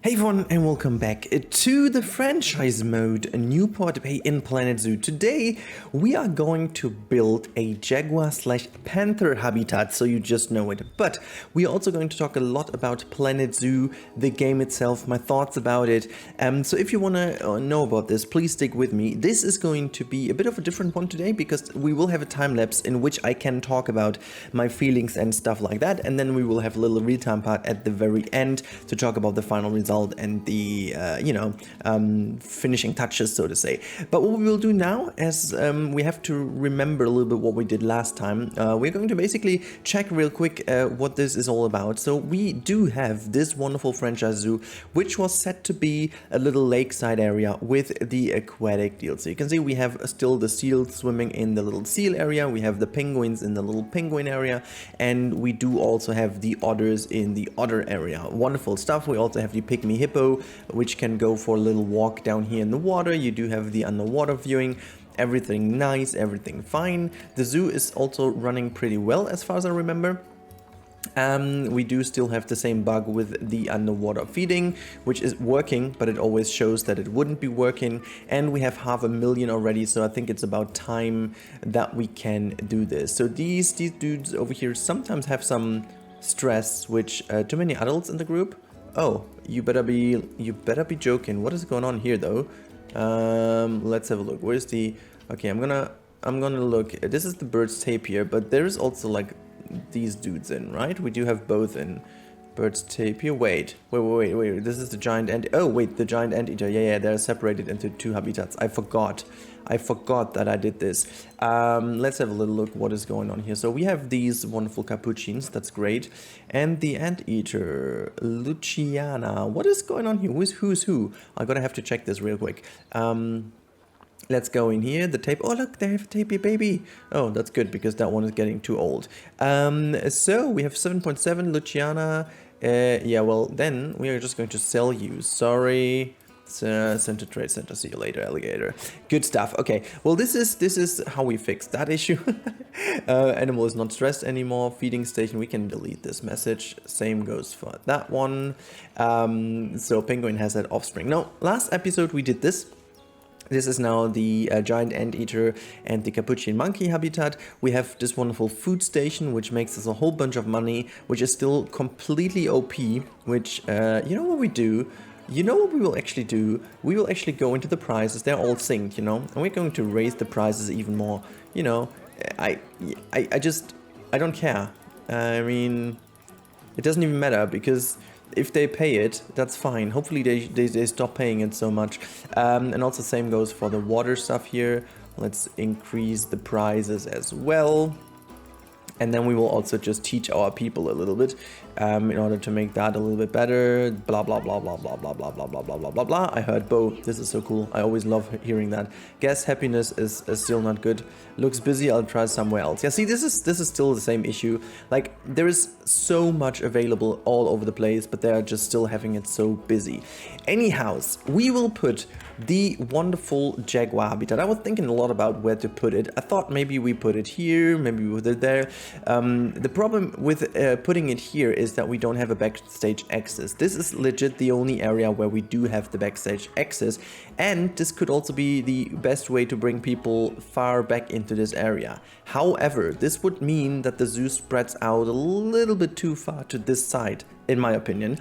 Hey everyone, and welcome back to the franchise mode Newport Bay in Planet Zoo. Today we are going to build a Jaguar slash Panther habitat, so you just know it. But we are also going to talk a lot about Planet Zoo, the game itself, my thoughts about it. So if you want to know about this, please stick with me. This is going to be a bit of a different one today because we will have a time lapse in which I can talk about my feelings and stuff like that, and then we will have a little real-time part at the very end to talk about the final result and the finishing touches, so to say. But what we will do now is we have to remember a little bit what we did last time. We're going to basically check real quick what this is all about. So we do have this wonderful franchise zoo, which was set to be a little lakeside area with the aquatic deal. So you can see we have still the seals swimming in the little seal area, we have the penguins in the little penguin area, and we do also have the otters in the otter area. Wonderful stuff. We also have the pygmy hippo, which can go for a little walk down here in the water. You do have the underwater viewing. Everything nice, everything fine. The zoo is also running pretty well as far as I remember. We do still have the same bug with the underwater feeding, which is working, but it always shows that it wouldn't be working. And we have 500,000 already, so I think it's about time that we can do this. So these dudes over here sometimes have some stress, which too many adults in the group. Oh, you better be joking. What is going on here though? Let's have a look. Where's the... Okay, I'm gonna look. This is the bird's tape here, but there's also like these dudes in, right? We do have both in. Bird's tape here. Wait. This is the giant ant... Oh, wait, the giant anteater. Yeah, they're separated into two habitats. I forgot that I did this. Let's have a little look what is going on here. So we have these wonderful capuchins. That's great. And the anteater, Luciana. What is going on here? Who's who? I'm gonna have to check this real quick. Let's go in here, the tape. Oh, look, they have a tapey baby. Oh, that's good because that one is getting too old. So we have 7.7, Luciana. Yeah, well, then we are just going to sell you. Sorry. Center Trade Center. See you later, alligator. Good stuff. Okay. Well, this is how we fix that issue. Animal is not stressed anymore. Feeding station. We can delete this message. Same goes for that one. So penguin has that offspring. Now, last episode we did this. This is now the giant anteater and the capuchin monkey habitat. We have this wonderful food station, which makes us a whole bunch of money, which is still completely OP, which, you know what we do? You know what we will actually do? We will actually go into the prices. They're all synced, you know, and we're going to raise the prices even more. You know, I don't care. I mean, it doesn't even matter because if they pay it, that's fine. Hopefully they stop paying it so much. And also same goes for the water stuff here. Let's increase the prices as well. And then we will also just teach our people a little bit in order to make that a little bit better. Blah, blah, blah, blah, blah, blah, blah, blah, blah, blah, blah, blah, blah. I heard Bo. This is so cool. I always love hearing that. Guess happiness is still not good. Looks busy. I'll try somewhere else. Yeah, see, this is still the same issue. Like, there is so much available all over the place, but they are just still having it so busy. Anyhow, we will put the wonderful Jaguar habitat. I was thinking a lot about where to put it. I thought maybe we put it here, maybe we put it there. The problem with putting it here is that we don't have a backstage access. This is legit the only area where we do have the backstage access, and this could also be the best way to bring people far back into this area. However, this would mean that the zoo spreads out a little bit too far to this side, in my opinion,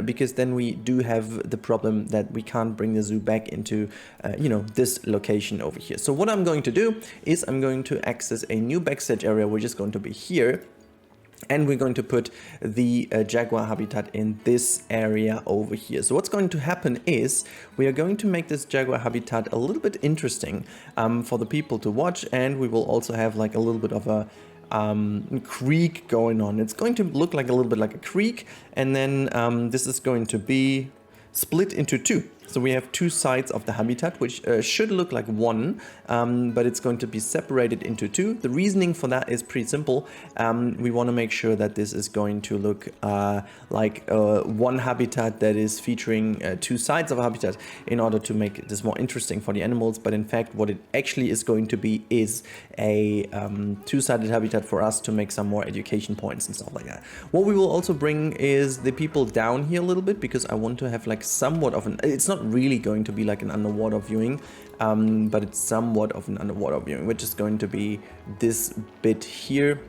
because then we do have the problem that we can't bring the zoo back into, you know, this location over here. So what I'm going to do is I'm going to access a new backstage area, which is going to be here. And we're going to put the Jaguar habitat in this area over here. So what's going to happen is we are going to make this Jaguar habitat a little bit interesting for the people to watch. And we will also have like a little bit of a creek going on. It's going to look like a little bit like a creek. And then this is going to be split into two. So we have two sides of the habitat, which should look like one, but it's going to be separated into two. The reasoning for that is pretty simple. We want to make sure that this is going to look like one habitat that is featuring two sides of a habitat in order to make this more interesting for the animals. But in fact, what it actually is going to be is a two-sided habitat for us to make some more education points and stuff like that. What we will also bring is the people down here a little bit, because I want to have like somewhat of an, it's not really going to be like an underwater viewing, but it's somewhat of an underwater viewing, which is going to be this bit here.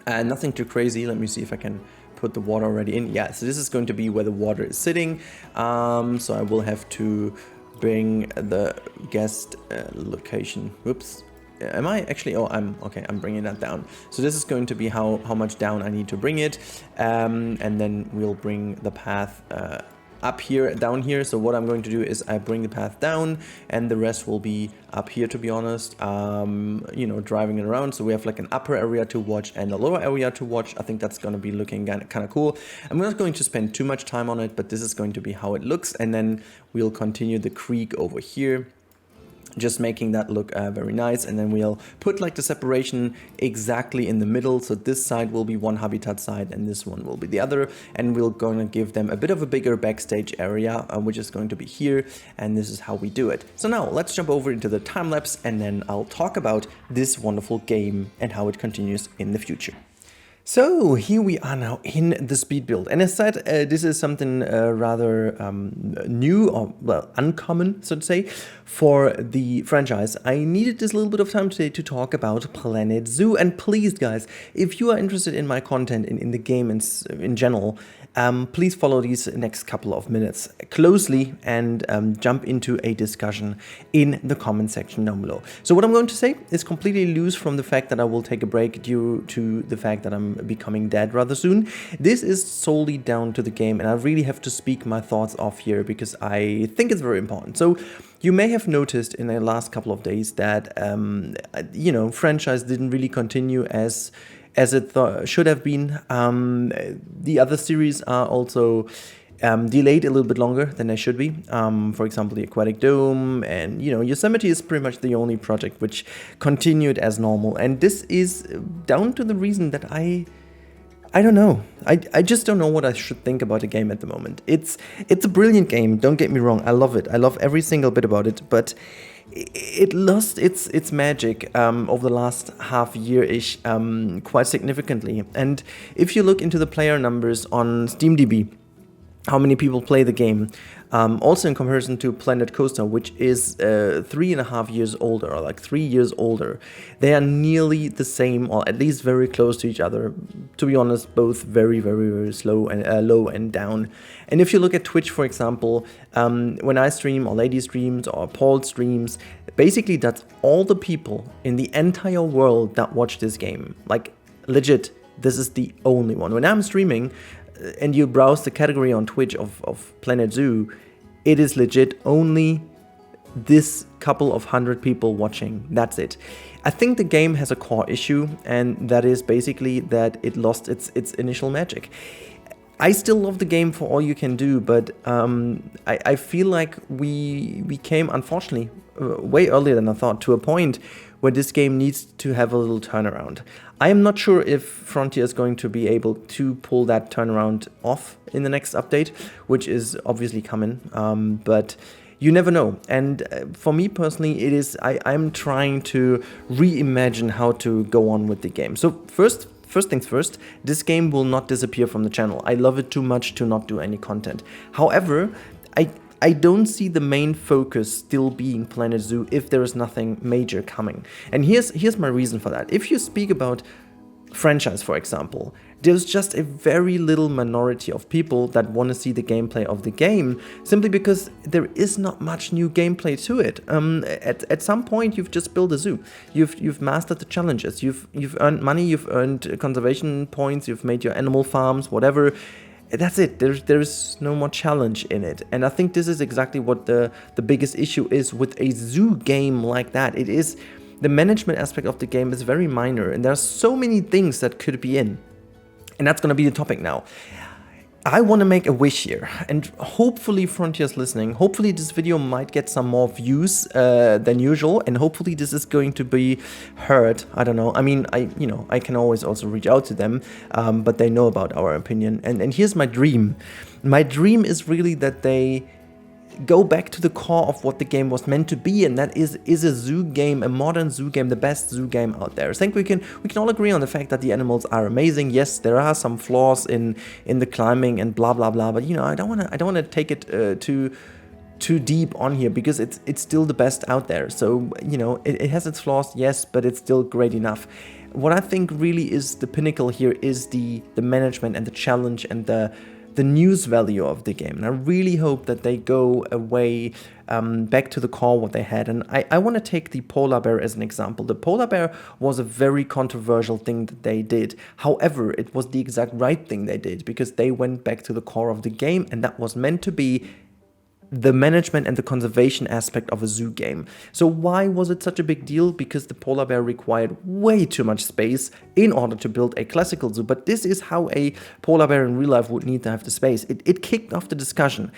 Nothing too crazy. Let me see if I can put the water already in. Yeah, so this is going to be where the water is sitting. So I will have to bring the guest location. Whoops. Am I actually? Oh, I'm okay. I'm bringing that down. So this is going to be how much down I need to bring it, and then we'll bring the path up here, down here. So what I'm going to do is I bring the path down, and the rest will be up here, to be honest, you know, driving it around. So we have like an upper area to watch and a lower area to watch. I think that's going to be looking kind of cool. I'm not going to spend too much time on it, but this is going to be how it looks. And then we'll continue the creek over here, just making that look very nice. And then we'll put like the separation exactly in the middle. So this side will be one habitat side and this one will be the other. And we're going to give them a bit of a bigger backstage area, which is going to be here. And this is how we do it. So now let's jump over into the time lapse, and then I'll talk about this wonderful game and how it continues in the future. So here we are now in the speed build, and as said, this is something rather new, or well, uncommon, so to say, for the franchise. I needed this little bit of time today to talk about Planet Zoo, and please guys, if you are interested in my content in the game and in general, please follow these next couple of minutes closely and jump into a discussion in the comment section down below. So what I'm going to say is completely loose from the fact that I will take a break due to the fact that I'm becoming dead rather soon. This is solely down to the game, and I really have to speak my thoughts off here because I think it's very important. So you may have noticed in the last couple of days that, you know, franchise didn't really continue as it should have been. The other series are also delayed a little bit longer than they should be. For example, the Aquatic Dome and, you know, Yosemite is pretty much the only project which continued as normal. And this is down to the reason that I don't know. I just don't know what I should think about the game at the moment. It's a brilliant game, don't get me wrong. I love it. I love every single bit about it, but it lost its magic over the last half year-ish quite significantly. And if you look into the player numbers on SteamDB, how many people play the game, also in comparison to Planet Coaster, which is 3.5 years older, or like 3 years older, they are nearly the same, or at least very close to each other. To be honest, both very, very, very slow and low and down. And if you look at Twitch, for example, when I stream, or Lady streams, or Paul streams, basically that's all the people in the entire world that watch this game. Like, legit, this is the only one. When I'm streaming, and you browse the category on Twitch of Planet Zoo, it is legit only this couple of 100 people watching. That's it. I think the game has a core issue, and that is basically that it lost its initial magic. I still love the game for all you can do, but I feel like we came, unfortunately, way earlier than I thought, to a point where this game needs to have a little turnaround. I am not sure if Frontier is going to be able to pull that turnaround off in the next update, which is obviously coming, but you never know. And for me personally, it is, I'm trying to reimagine how to go on with the game. So first things first, this game will not disappear from the channel. I love it too much to not do any content. However, I don't see the main focus still being Planet Zoo if there is nothing major coming. And here's my reason for that. If you speak about franchise, for example, there's just a very little minority of people that want to see the gameplay of the game, simply because there is not much new gameplay to it. At some point, you've just built a zoo. You've mastered the challenges. You've earned money. You've earned conservation points. You've made your animal farms, whatever. That's it. There's no more challenge in it. And I think this is exactly what the biggest issue is with a zoo game like that. It is, the management aspect of the game is very minor, and there are so many things that could be in. And that's going to be the topic now. I want to make a wish here, and hopefully Frontier's listening. Hopefully this video might get some more views than usual, and hopefully this is going to be heard. I don't know. I mean, I can always also reach out to them, but they know about our opinion. And here's my dream. My dream is really that they go back to the core of what the game was meant to be, and that is a zoo game, a modern zoo game, the best zoo game out there. I think we can all agree on the fact that the animals are amazing. Yes, there are some flaws in the climbing and blah blah blah, but I don't want to take it too deep on here, because it's still the best out there. So it has its flaws, yes, but it's still great enough. What I think really is the pinnacle here is the management and the challenge and the news value of the game. And I really hope that they go away back to the core what they had. And I want to take the polar bear as an example. The polar bear was a very controversial thing that they did. However, it was the exact right thing they did, because they went back to the core of the game, and that was meant to be the management and the conservation aspect of a zoo game. So why was it such a big deal? Because the polar bear required way too much space in order to build a classical zoo. But this is how a polar bear in real life would need to have the space. It kicked off the discussion.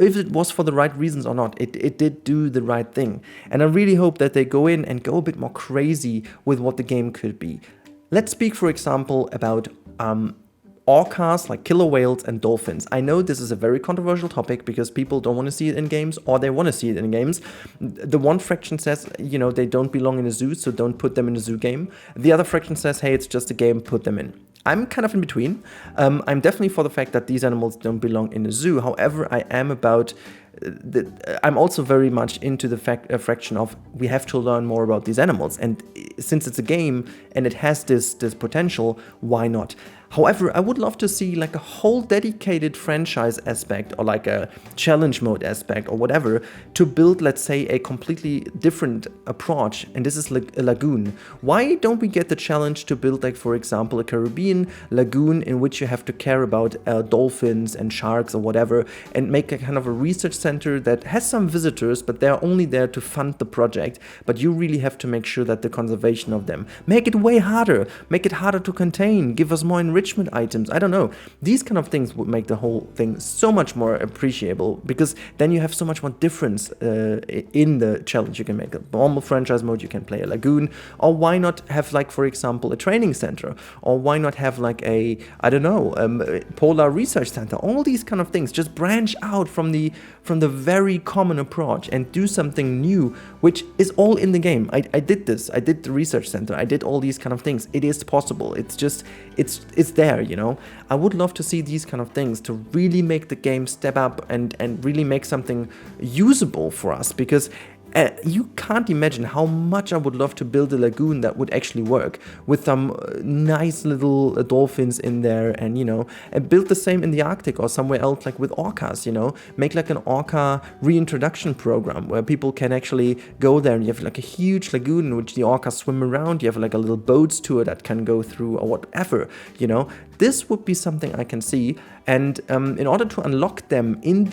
If it was for the right reasons or not, it did do the right thing. And I really hope that they go in and go a bit more crazy with what the game could be. Let's speak, for example, about orcas, like killer whales and dolphins. I know this is a very controversial topic, because people don't want to see it in games, or they want to see it in games. The one fraction says, they don't belong in a zoo, so don't put them in a zoo game. The other fraction says, hey, it's just a game, put them in. I'm kind of in between. I'm definitely for the fact that these animals don't belong in a zoo. However, I am about I'm also very much into the fraction of we have to learn more about these animals, and since it's a game and it has this potential, why not? However, I would love to see like a whole dedicated franchise aspect, or like a challenge mode aspect, or whatever, to build, let's say, a completely different approach. And this is like a lagoon. Why don't we get the challenge to build, like, for example, a Caribbean lagoon in which you have to care about dolphins and sharks or whatever, and make a kind of a research center that has some visitors, but they're only there to fund the project. But you really have to make sure that the conservation of them, make it way harder, make it harder to contain, give us more enrichment items. I don't know. These kind of things would make the whole thing so much more appreciable, because then you have so much more difference in the challenge. You can make a normal franchise mode, you can play a lagoon, or why not have, like, for example, a training center, or why not have like a, I don't know, polar research center. All these kind of things, just branch out from the very common approach and do something new, which is all in the game. I did this. I did the research center. I did all these kind of things. It is possible. It's just, it's there, you know. I would love to see these kind of things to really make the game step up and really make something usable for us, because you can't imagine how much I would love to build a lagoon that would actually work with some nice little dolphins in there, and and build the same in the Arctic or somewhere else, like with orcas, make like an orca reintroduction program where people can actually go there, and you have like a huge lagoon in which the orcas swim around. You have like a little boats tour that can go through, or whatever, This would be something I can see, and in order to unlock them in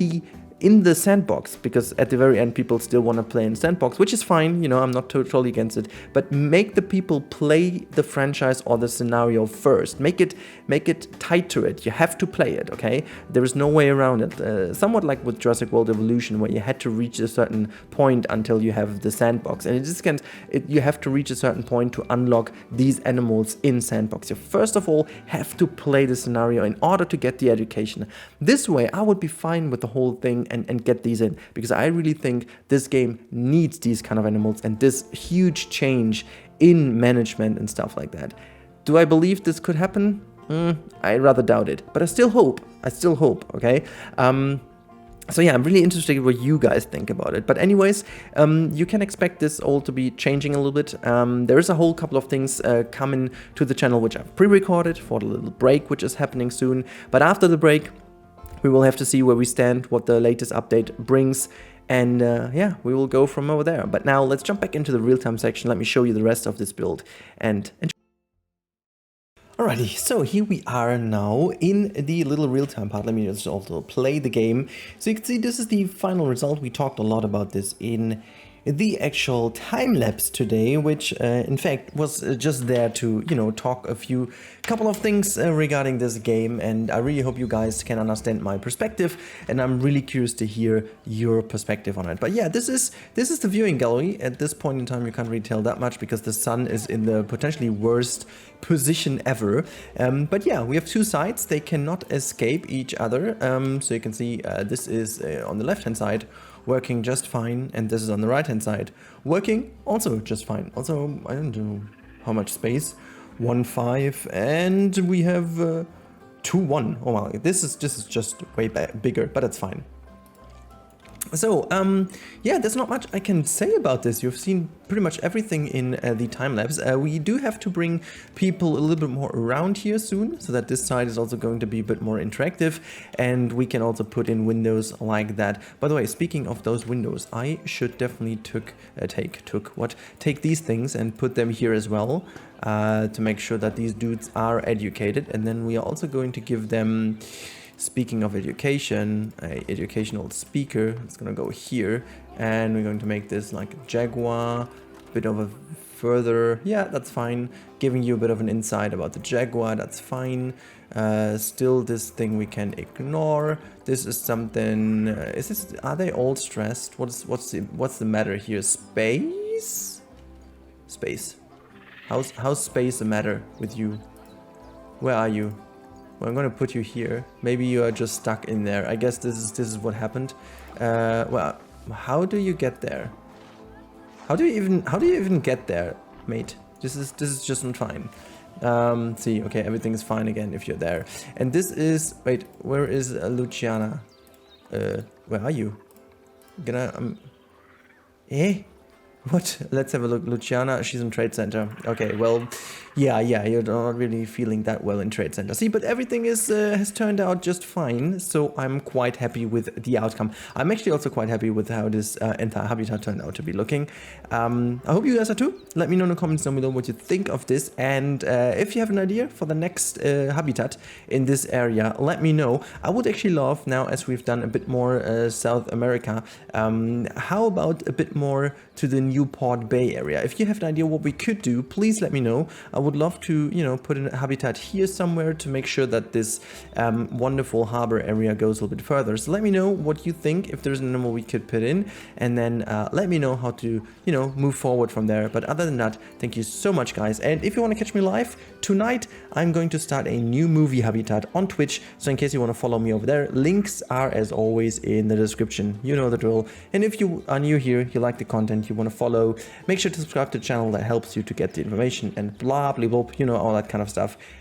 the sandbox, because at the very end people still want to play in sandbox, which is fine, I'm not totally against it, but make the people play the franchise or the scenario first. Make it tied to it. You have to play it, okay? There is no way around it. Somewhat like with Jurassic World Evolution, where you had to reach a certain point until you have the sandbox, and you have to reach a certain point to unlock these animals in sandbox. You first of all have to play the scenario in order to get the education. This way I would be fine with the whole thing and get these in, because I really think this game needs these kind of animals and this huge change in management and stuff like that. Do I believe this could happen? I rather doubt it, but I still hope, okay? So yeah, I'm really interested in what you guys think about it. But anyways, you can expect this all to be changing a little bit. There is a whole couple of things coming to the channel which I've pre-recorded for the little break which is happening soon. But after the break, we will have to see where we stand, what the latest update brings, and yeah, we will go from over there. But now let's jump back into the real-time section. Let me show you the rest of this build and enjoy. Alrighty, so here we are now in the little real-time part. Let me just also play the game. So you can see this is the final result. We talked a lot about this in the actual time lapse today, which in fact was just there to, talk couple of things regarding this game, and I really hope you guys can understand my perspective, and I'm really curious to hear your perspective on it. But yeah, this is the viewing gallery. At this point in time, you can't really tell that much because the sun is in the potentially worst position ever. But yeah, we have two sides. They cannot escape each other. So you can see this is on the left hand side working just fine, and this is on the right hand side working also just fine. Also, I don't know how much space, 1.5, and we have 2.1. Oh wow, this is just way bigger, but it's fine. So, yeah, there's not much I can say about this. You've seen pretty much everything in the time lapse. We do have to bring people a little bit more around here soon, so that this side is also going to be a bit more interactive, and we can also put in windows like that. By the way, speaking of those windows, I should definitely take these things and put them here as well, to make sure that these dudes are educated, and then we are also going to give them... Speaking of education, a educational speaker, it's gonna go here, and we're going to make this like a Jaguar, bit of a further, yeah, that's fine, giving you a bit of an insight about the Jaguar, that's fine. Still, this thing we can ignore. This is something, are they all stressed? What's the matter here? Space? How's space the matter with you? Where are you? Well, I'm gonna put you here. Maybe you are just stuck in there. I guess this is what happened. Well, how do you get there? How do you even get there, mate? This is just not fine. See, okay, everything is fine again if you're there. And this is, wait, where is Luciana? Where are you? What? Let's have a look. Luciana, she's in Trade Center. Okay, well, yeah, you're not really feeling that well in Trade Center. See, but everything has turned out just fine, so I'm quite happy with the outcome. I'm actually also quite happy with how this entire habitat turned out to be looking. I hope you guys are too. Let me know in the comments down below what you think of this, and if you have an idea for the next habitat in this area, let me know. I would actually love, now as we've done a bit more South America, how about a bit more to the Newport Bay area? If you have an idea what we could do, please let me know. I would love to, put in a habitat here somewhere to make sure that this wonderful harbor area goes a little bit further. So let me know what you think, if there's an animal we could put in, and then let me know how to, move forward from there. But other than that, thank you so much, guys. And if you want to catch me live tonight, I'm going to start a new movie habitat on Twitch. So in case you want to follow me over there, links are as always in the description. You know the drill. And if you are new here, you like the content, you want to follow, make sure to subscribe to the channel. That helps you to get the information and blah blah blah, all that kind of stuff.